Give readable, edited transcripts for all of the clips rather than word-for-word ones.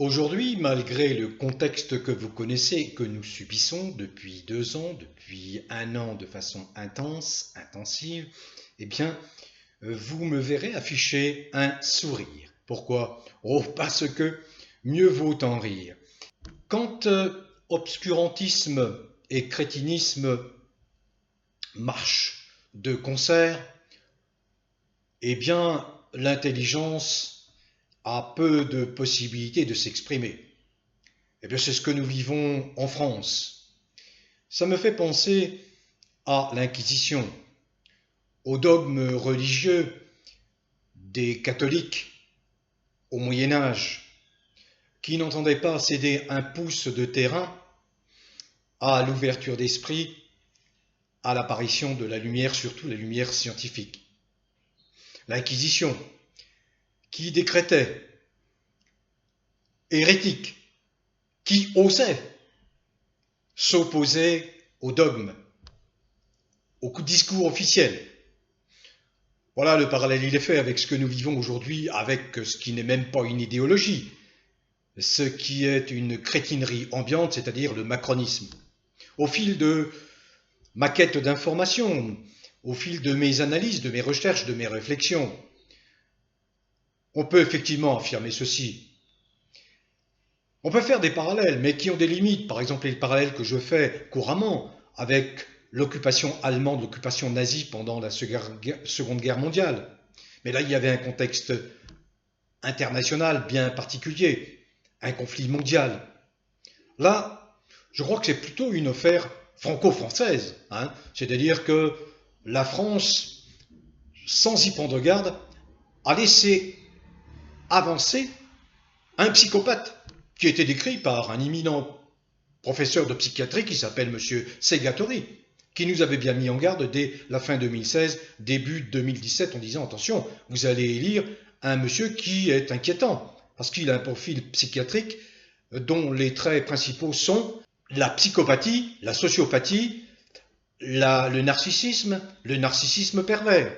Aujourd'hui, malgré le contexte que vous connaissez et que nous subissons depuis 2 ans, depuis un an de façon intense, intensive, eh bien, vous me verrez afficher un sourire. Pourquoi? Oh, parce que mieux vaut en rire. Quand obscurantisme et crétinisme marchent de concert, eh bien, l'intelligence a peu de possibilités de s'exprimer. Eh bien, c'est ce que nous vivons en France. Ça me fait penser à l'Inquisition, aux dogmes religieux des catholiques au Moyen Âge, qui n'entendaient pas céder un pouce de terrain à l'ouverture d'esprit, à l'apparition de la lumière, surtout la lumière scientifique. L'Inquisition, qui décrétait hérétique, qui osait s'opposer aux dogmes, au discours officiel. Voilà, le parallèle il est fait avec ce que nous vivons aujourd'hui, avec ce qui n'est même pas une idéologie, ce qui est une crétinerie ambiante, c'est-à-dire le macronisme. Au fil de ma quête d'informations, au fil de mes analyses, de mes recherches, de mes réflexions, on peut effectivement affirmer ceci. On peut faire des parallèles, mais qui ont des limites. Par exemple, les parallèles que je fais couramment avec l'occupation allemande, l'occupation nazie pendant la Seconde Guerre mondiale. Mais là, il y avait un contexte international bien particulier, un conflit mondial. Là, je crois que c'est plutôt une affaire franco-française, hein. C'est-à-dire que la France, sans y prendre garde, a laissé avancer un psychopathe qui a été décrit par un éminent professeur de psychiatrie qui s'appelle M. Segatori, qui nous avait bien mis en garde dès la fin 2016, début 2017, en disant attention, vous allez élire un monsieur qui est inquiétant, parce qu'il a un profil psychiatrique dont les traits principaux sont la psychopathie, la sociopathie, le narcissisme pervers.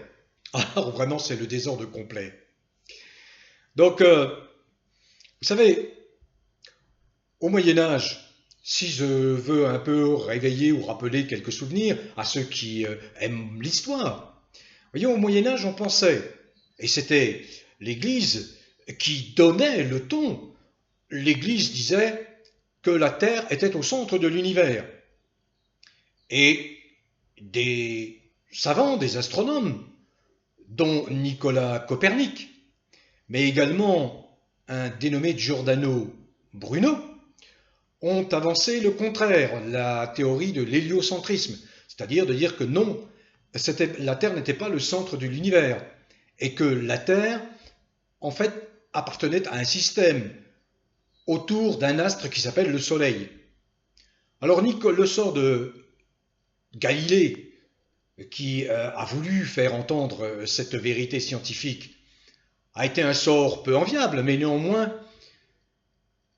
Alors vraiment, c'est le désordre complet. Donc, vous savez, au Moyen Âge, si je veux un peu réveiller ou rappeler quelques souvenirs à ceux qui aiment l'histoire, voyez, au Moyen Âge, on pensait, et c'était l'Église qui donnait le ton, l'Église disait que la Terre était au centre de l'univers. Et des savants, des astronomes, dont Nicolas Copernic, mais également un dénommé Giordano Bruno, ont avancé le contraire, la théorie de l'héliocentrisme, c'est-à-dire de dire que non, la Terre n'était pas le centre de l'univers, et que la Terre, en fait, appartenait à un système autour d'un astre qui s'appelle le Soleil. Alors le sort de Galilée, qui a voulu faire entendre cette vérité scientifique, a été un sort peu enviable, mais néanmoins,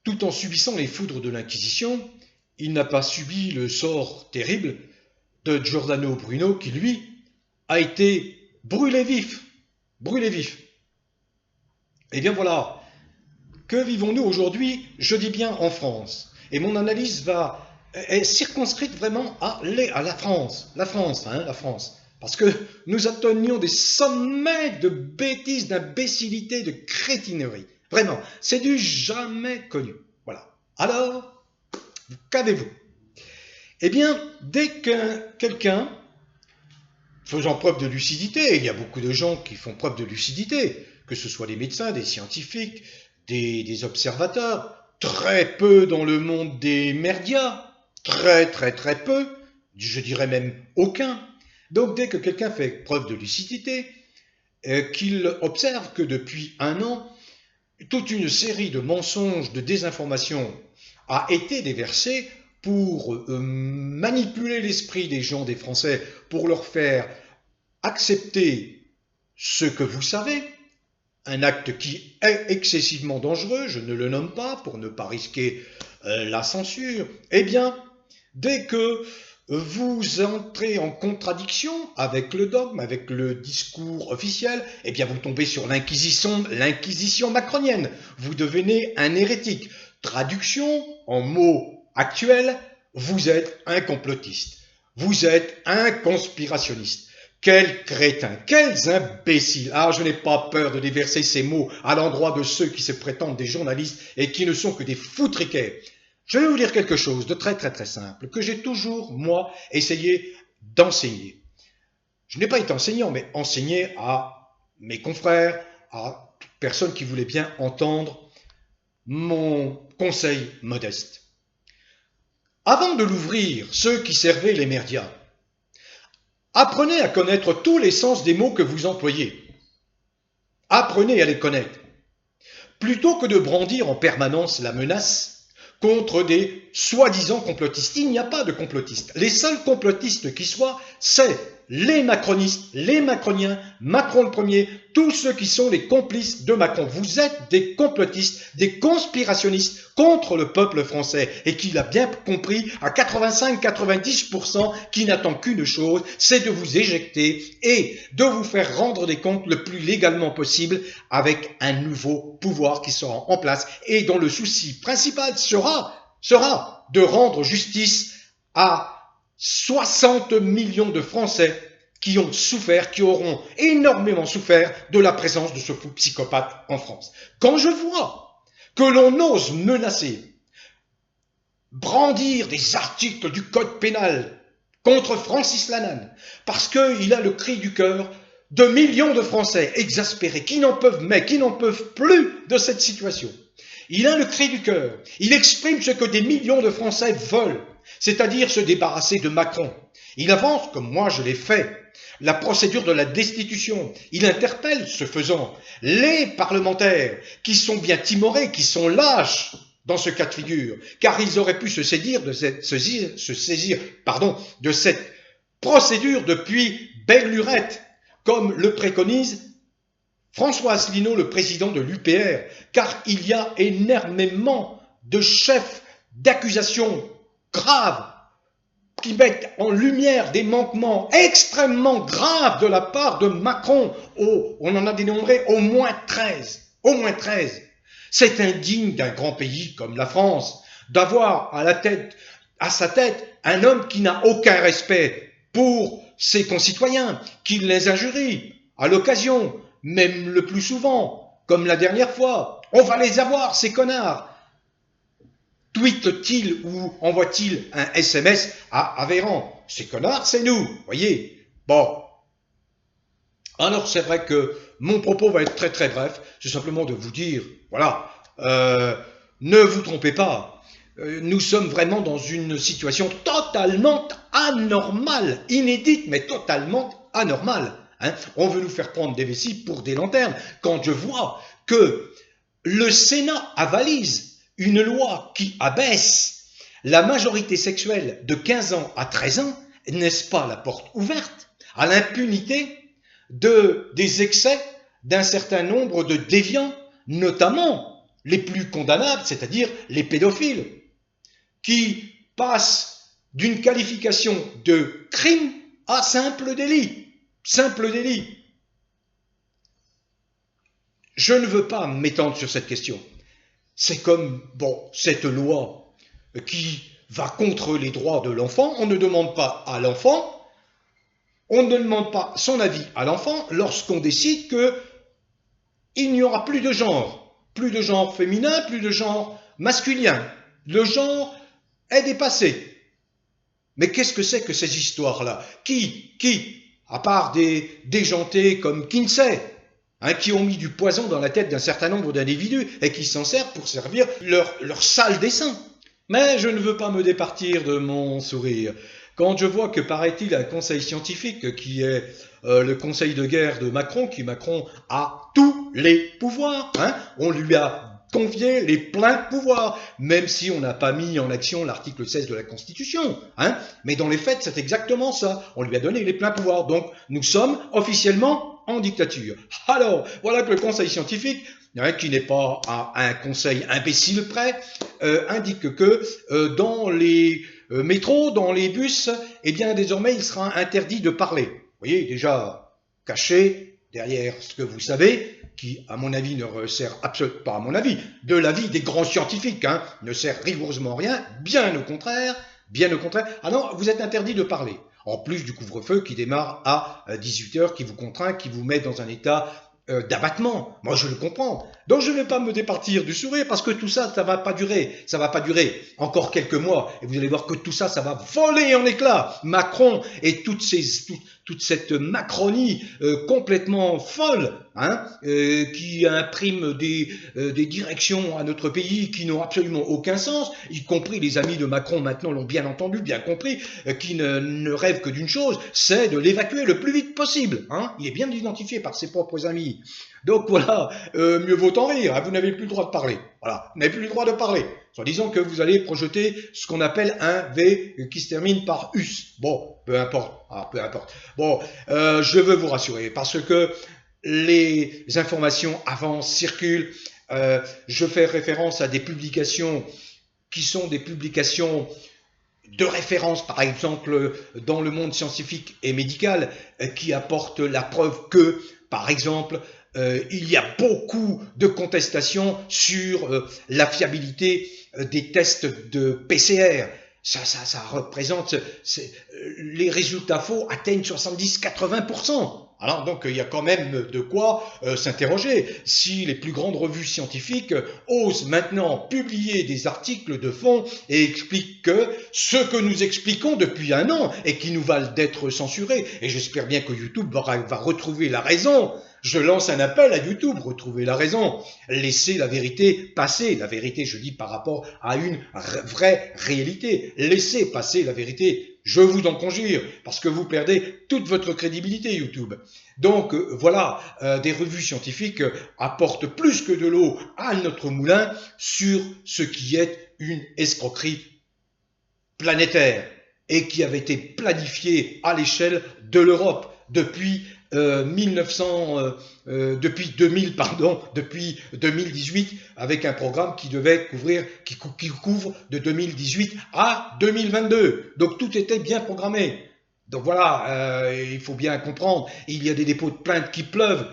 tout en subissant les foudres de l'Inquisition, il n'a pas subi le sort terrible de Giordano Bruno, qui lui a été brûlé vif. Brûlé vif. Eh bien voilà, que vivons-nous aujourd'hui? Je dis bien en France. Et mon analyse est circonscrite vraiment à la France. La France, hein, la France. Parce que nous atteignons des sommets de bêtises, d'imbécilité, de crétinerie. Vraiment, c'est du jamais connu. Voilà. Alors, qu'avez-vous? Eh bien, dès que quelqu'un, faisant preuve de lucidité, il y a beaucoup de gens qui font preuve de lucidité, que ce soit des médecins, des scientifiques, des observateurs, très peu dans le monde des médias, très peu, je dirais même aucun. Donc dès que quelqu'un fait preuve de lucidité, qu'il observe que depuis un an, toute une série de mensonges, de désinformations a été déversée pour manipuler l'esprit des gens, des Français, pour leur faire accepter ce que vous savez, un acte qui est excessivement dangereux, je ne le nomme pas pour ne pas risquer la censure, eh bien, dès que vous entrez en contradiction avec le dogme, avec le discours officiel, eh bien vous tombez sur l'inquisition macronienne. Vous devenez un hérétique. Traduction en mots actuels, vous êtes un complotiste. Vous êtes un conspirationniste. Quels crétins, quels imbéciles. Ah, je n'ai pas peur de déverser ces mots à l'endroit de ceux qui se prétendent des journalistes et qui ne sont que des foutriquets. Je vais vous dire quelque chose de très simple, que j'ai toujours, moi, essayé d'enseigner. Je n'ai pas été enseignant, mais enseigné à mes confrères, à toute personne qui voulait bien entendre mon conseil modeste. Avant de l'ouvrir, ceux qui servaient les médias, apprenez à connaître tous les sens des mots que vous employez. Apprenez à les connaître. Plutôt que de brandir en permanence la menace contre des soi-disant complotistes. Il n'y a pas de complotistes. Les seuls complotistes qui soient, c'est les macronistes, les macroniens, Macron le premier, tous ceux qui sont les complices de Macron. Vous êtes des complotistes, des conspirationnistes contre le peuple français et qu'il a bien compris à 85-90% qui n'attend qu'une chose, c'est de vous éjecter et de vous faire rendre des comptes le plus légalement possible avec un nouveau pouvoir qui sera en place et dont le souci principal sera de rendre justice à 60 millions de Français qui ont souffert, qui auront énormément souffert de la présence de ce fou psychopathe en France. Quand je vois que l'on ose menacer, brandir des articles du code pénal contre Francis Lalanne, parce qu'il a le cri du cœur de millions de Français exaspérés, qui n'en peuvent plus de cette situation. Il a le cri du cœur, il exprime ce que des millions de Français veulent, c'est-à-dire se débarrasser de Macron. Il avance, comme moi je l'ai fait, la procédure de la destitution. Il interpelle, ce faisant, les parlementaires qui sont bien timorés, qui sont lâches dans ce cas de figure, car ils auraient pu se saisir de cette procédure depuis belle lurette, comme le préconise François Asselineau, le président de l'UPR, car il y a énormément de chefs d'accusation graves qui mettent en lumière des manquements extrêmement graves de la part de Macron. On en a dénombré au moins 13. Au moins 13. C'est indigne d'un grand pays comme la France d'avoir à sa tête un homme qui n'a aucun respect pour ses concitoyens, qui les injurie à l'occasion, même le plus souvent, comme la dernière fois. On va les avoir, ces connards. Tweet-t-il ou envoie-t-il un SMS à Véran? Ces connards, c'est nous, voyez. Bon. Alors, c'est vrai que mon propos va être très bref. C'est simplement de vous dire, voilà, ne vous trompez pas. Nous sommes vraiment dans une situation totalement anormale, inédite, mais totalement anormale. Hein. On veut nous faire prendre des vessies pour des lanternes. Quand je vois que le Sénat avalise une loi qui abaisse la majorité sexuelle de 15 ans à 13 ans, n'est-ce pas la porte ouverte à l'impunité des excès d'un certain nombre de déviants, notamment les plus condamnables, c'est-à-dire les pédophiles, qui passent d'une qualification de crime à simple délit. Simple délit. Je ne veux pas m'étendre sur cette question. C'est comme, cette loi qui va contre les droits de l'enfant. On ne demande pas à l'enfant, on ne demande pas son avis à l'enfant lorsqu'on décide qu'il n'y aura plus de genre féminin, plus de genre masculin. Le genre est dépassé. Mais qu'est-ce que c'est que ces histoires-là? Qui, à part des déjantés comme Kinsey, qui ont mis du poison dans la tête d'un certain nombre d'individus et qui s'en servent pour servir leur sale dessein. Mais je ne veux pas me départir de mon sourire. Quand je vois que, paraît-il, un conseil scientifique qui est le conseil de guerre de Macron, qui Macron a tous les pouvoirs, on lui a confié les pleins pouvoirs, même si on n'a pas mis en action l'article 16 de la Constitution. Mais dans les faits, c'est exactement ça. On lui a donné les pleins pouvoirs. Donc, nous sommes officiellement en dictature. Alors, voilà que le conseil scientifique, qui n'est pas à un conseil imbécile près, indique que dans les métro, dans les bus, eh bien désormais il sera interdit de parler. Vous voyez, déjà caché derrière ce que vous savez, qui à mon avis ne sert absolument pas à mon avis, de l'avis des grands scientifiques, hein, ne sert rigoureusement à rien, bien au contraire, bien au contraire. Ah non, vous êtes interdit de parler. En plus du couvre-feu qui démarre à 18h, qui vous contraint, qui vous met dans un état d'abattement. Moi, je le comprends. Donc, je ne vais pas me départir du sourire parce que tout ça, ça va pas durer. Ça va pas durer encore quelques mois. Et vous allez voir que tout ça, ça va voler en éclats. Macron et toute cette Macronie complètement folle, hein, qui imprime des directions à notre pays qui n'ont absolument aucun sens, y compris les amis de Macron maintenant l'ont bien entendu, bien compris, qui ne rêvent que d'une chose, c'est de l'évacuer le plus vite possible. Hein. Il est bien identifié par ses propres amis. Donc voilà, mieux vaut en rire, hein, vous n'avez plus le droit de parler. Voilà, vous n'avez plus le droit de parler. Soit disant que vous allez projeter ce qu'on appelle un V qui se termine par us. Bon, peu importe. Ah, peu importe. Bon, je veux vous rassurer parce que les informations avancent, circulent. Je fais référence à des publications qui sont des publications de référence, par exemple, dans le monde scientifique et médical, qui apportent la preuve que, par exemple, il y a beaucoup de contestations sur la fiabilité des tests de PCR. Ça représente, les résultats faux atteignent 70-80%. Alors donc il y a quand même de quoi s'interroger. Si les plus grandes revues scientifiques osent maintenant publier des articles de fond et expliquent que ce que nous expliquons depuis un an et qui nous valent d'être censurés, et j'espère bien que YouTube va retrouver la raison. Je lance un appel à YouTube, retrouvez la raison, laissez la vérité passer, la vérité je dis par rapport à une vraie réalité, laissez passer la vérité, je vous en conjure, parce que vous perdez toute votre crédibilité YouTube. Donc voilà, des revues scientifiques apportent plus que de l'eau à notre moulin sur ce qui est une escroquerie planétaire et qui avait été planifiée à l'échelle de l'Europe depuis 2018 avec un programme qui devait qui couvre de 2018 à 2022. Donc tout était bien programmé. Donc voilà, il faut bien comprendre, il y a des dépôts de plaintes qui pleuvent.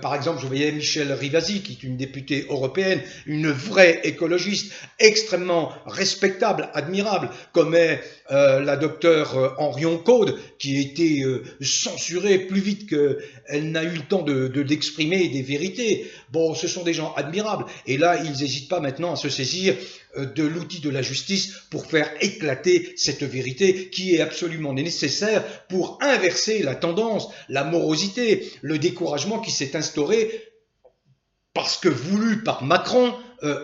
Par exemple, je voyais Michèle Rivasi, qui est une députée européenne, une vraie écologiste, extrêmement respectable, admirable, comme est la docteure Henrion Caude, qui a été censurée plus vite qu'elle n'a eu le temps d'exprimer des vérités. Bon, ce sont des gens admirables. Et là, ils n'hésitent pas maintenant à se saisir de l'outil de la justice pour faire éclater cette vérité qui est absolument nécessaire pour inverser la tendance, la morosité, le découragement qui s'est instauré parce que voulu par Macron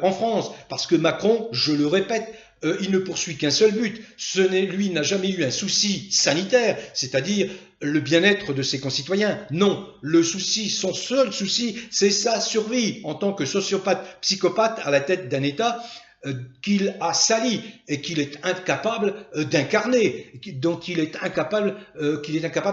en France. Parce que Macron, je le répète, il ne poursuit qu'un seul but. Lui n'a jamais eu un souci sanitaire, c'est-à-dire le bien-être de ses concitoyens. Non, son seul souci, c'est sa survie en tant que sociopathe, psychopathe à la tête d'un État qu'il a sali et qu'il est incapable d'incarner, dont qu'il est incapable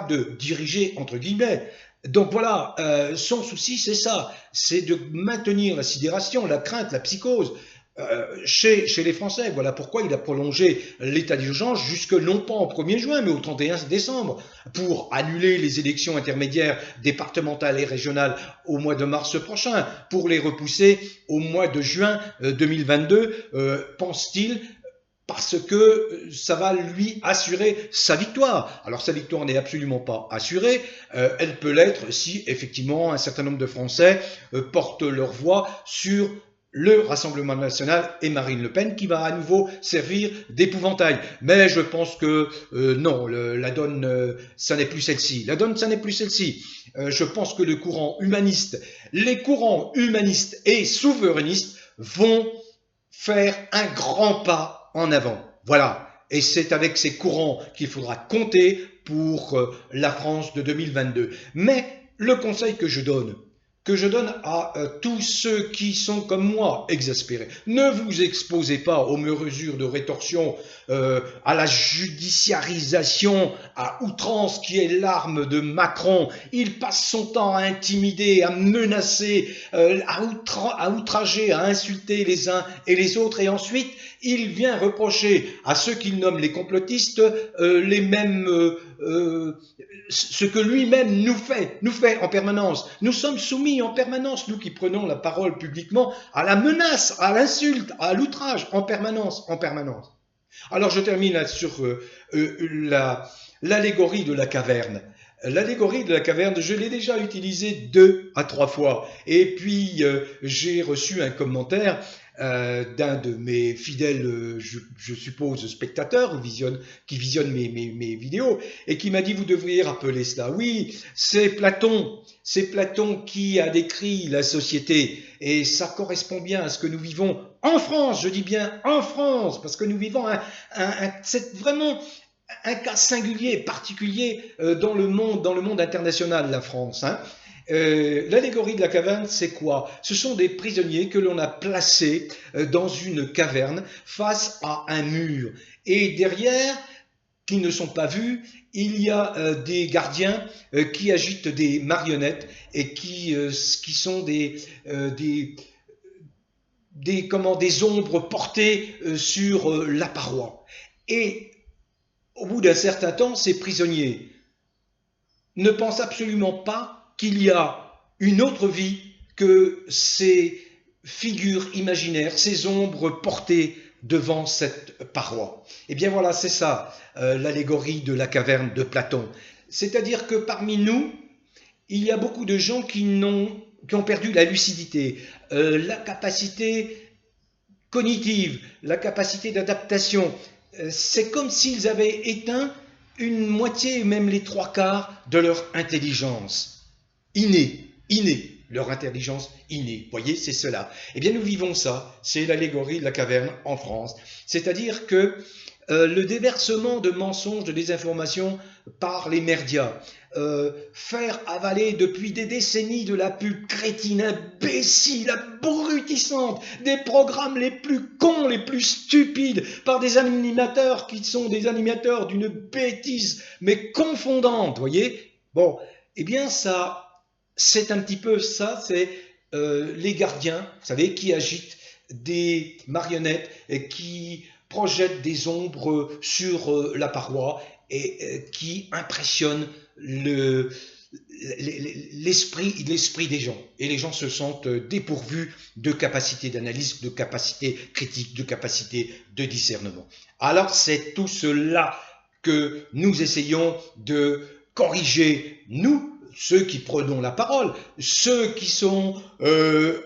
de diriger, entre guillemets. Donc voilà, son souci c'est ça, c'est de maintenir la sidération, la crainte, la psychose chez les Français. Voilà pourquoi il a prolongé l'état d'urgence jusque non pas au 1er juin, mais au 31 décembre, pour annuler les élections intermédiaires départementales et régionales au mois de mars prochain, pour les repousser au mois de juin 2022, pense-t-il, parce que ça va lui assurer sa victoire. Alors sa victoire n'est absolument pas assurée, elle peut l'être si effectivement un certain nombre de Français portent leur voix sur le Rassemblement national et Marine Le Pen qui va à nouveau servir d'épouvantail. Mais je pense que non, la donne, ça n'est plus celle-ci. La donne, ça n'est plus celle-ci. Je pense que les courants humanistes et souverainistes vont faire un grand pas en avant. Voilà. Et c'est avec ces courants qu'il faudra compter pour la France de 2022. Mais le conseil que je donne, que je donne à tous ceux qui sont comme moi exaspérés. Ne vous exposez pas aux mesures de rétorsion, à la judiciarisation à outrance qui est l'arme de Macron. Il passe son temps à intimider, à menacer, à outrager, à insulter les uns et les autres, et ensuite il vient reprocher à ceux qu'il nomme les complotistes les mêmes ce que lui-même nous fait en permanence. Nous sommes soumis en permanence, nous qui prenons la parole publiquement, à la menace, à l'insulte, à l'outrage, en permanence, en permanence. Alors je termine là sur l'allégorie de la caverne. L'allégorie de la caverne, je l'ai déjà utilisée 2 à 3 fois. Et puis, j'ai reçu un commentaire d'un de mes fidèles, je suppose, spectateurs qui visionnent mes vidéos, et qui m'a dit, vous devriez rappeler cela. Oui, c'est Platon qui a décrit la société, et ça correspond bien à ce que nous vivons en France, je dis bien en France, parce que nous vivons c'est vraiment un cas singulier, particulier dans le monde international, la France. L'allégorie de la caverne, c'est quoi? Ce sont des prisonniers que l'on a placés dans une caverne face à un mur. Et derrière, qui ne sont pas vus, il y a des gardiens qui agitent des marionnettes et qui sont des ombres portées sur la paroi. Et au bout d'un certain temps, ces prisonniers ne pensent absolument pas qu'il y a une autre vie que ces figures imaginaires, ces ombres portées devant cette paroi. Eh bien voilà, c'est ça, l'allégorie de la caverne de Platon. C'est-à-dire que parmi nous, il y a beaucoup de gens qui ont perdu la lucidité, la capacité cognitive, la capacité d'adaptation. C'est comme s'ils avaient éteint une moitié, même les 3/4 de leur intelligence innée, leur intelligence innée. Vous voyez, c'est cela. Eh bien, nous vivons ça, c'est l'allégorie de la caverne en France. C'est-à-dire que le déversement de mensonges, de désinformation par les médias, faire avaler depuis des décennies de la pub crétine, imbécile, abrutissante, des programmes les plus cons, les plus stupides, par des animateurs qui sont des animateurs d'une bêtise, mais confondante, voyez. Bon, eh bien ça, c'est un petit peu ça, c'est les gardiens, vous savez, qui agitent des marionnettes et qui projettent des ombres sur la paroi et qui impressionnent l'esprit des gens. Et les gens se sentent dépourvus de capacité d'analyse, de capacité critique, de capacité de discernement. Alors c'est tout cela que nous essayons de corriger, nous, ceux qui prenons la parole, ceux qui sont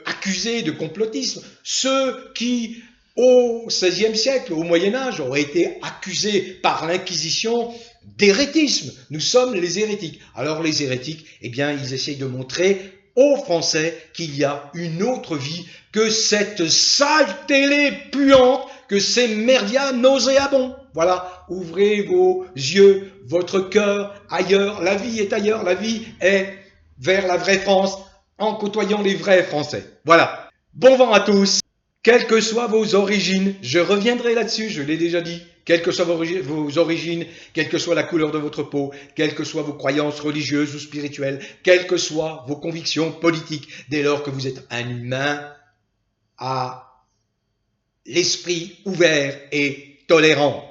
accusés de complotisme, ceux qui, au XVIe siècle, au Moyen-Âge, auraient été accusés par l'Inquisition d'hérétisme. Nous sommes les hérétiques. Alors les hérétiques, eh bien, ils essayent de montrer aux Français qu'il y a une autre vie que cette sale télé puante, que ces merdias nauséabonds. Voilà, ouvrez vos yeux, votre cœur ailleurs. La vie est ailleurs, la vie est vers la vraie France en côtoyant les vrais Français. Voilà. Bon vent à tous, quelles que soient vos origines. Je reviendrai là-dessus, je l'ai déjà dit. Quelles que soient vos origines, quelle que soit la couleur de votre peau, quelles que soient vos croyances religieuses ou spirituelles, quelles que soient vos convictions politiques, dès lors que vous êtes un humain à l'esprit ouvert et tolérant.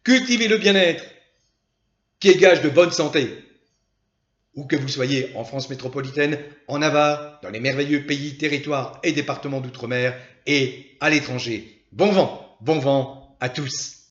Cultivez le bien-être, qui est gage de bonne santé. Où que vous soyez en France métropolitaine, en Navarre, dans les merveilleux pays, territoires et départements d'outre-mer et à l'étranger. Bon vent à tous.